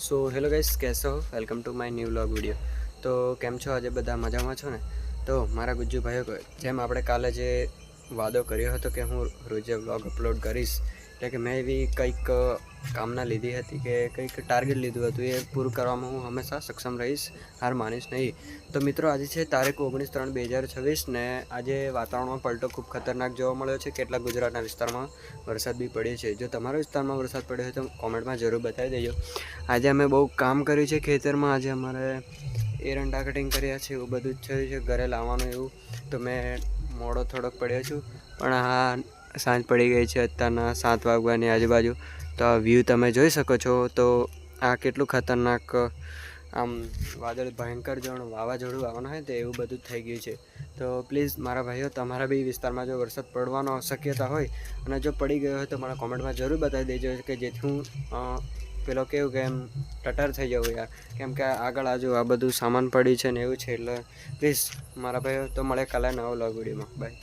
So hello guys, कैसे हो? Welcome to my new vlog video. તો કેમ છો? આજે બધા મજામાં છો ને? તો મારા ગુજ્જુ ભાઈઓ, જેમ આપણે કાલે જે વાદો કર્યો હતો કે હું રોજે વ્લોગ અપલોડ કરીશ, એટલે કે મેં એવી કંઈક કામના લીધી હતી કે કંઈક ટાર્ગેટ લીધું હતું, એ પૂરું કરવામાં હું હંમેશા સક્ષમ રહીશ, હાર માનીશ નહીં. તો મિત્રો, આજે છે તારીખ 19/3/2026 ને આજે વાતાવરણમાં પલટો ખૂબ ખતરનાક જોવા મળ્યો છે. કેટલાક ગુજરાતના વિસ્તારમાં વરસાદ બી પડ્યો છે. જો તમારા વિસ્તારમાં વરસાદ પડ્યો હોય તો કોમેન્ટમાં જરૂર બતાવી દેજો. આજે અમે બહુ કામ કર્યું છે ખેતરમાં. આજે અમારે એરંડા કટિંગ કર્યા છે, એવું બધું જ થયું છે. ઘરે લાવવાનું એવું તો મેં મોડો થોડોક પડ્યો છું, પણ હા સાંજ પડી ગઈ છે અત્યારના 7 વાગ્યાની આજુબાજુ. તો આ વ્યૂ તમે જોઈ શકો છો. તો આ કેટલું ખતરનાક આમ વાદળ ભયંકર જોવાનું વાવાઝોડું આવવાનું હોય તો એવું બધું થઈ ગયું છે. તો પ્લીઝ મારા ભાઈઓ, તમારા બી વિસ્તારમાં જો વરસાદ પડવાનો શક્યતા હોય અને જો પડી ગયો હોય તો મારા કોમેન્ટમાં જરૂર બતાવી દેજો કે જેથી હું પેલો કેવું કે એમ ટટર થઈ જવું યાર, કેમ કે આગળ આજુ આ બધું સામાન પડી છે ને એવું છે. એટલે પ્લીઝ મારા ભાઈઓ, તો મળે કાલે નવા વ્લોગ વિડીયોમાં. બાય.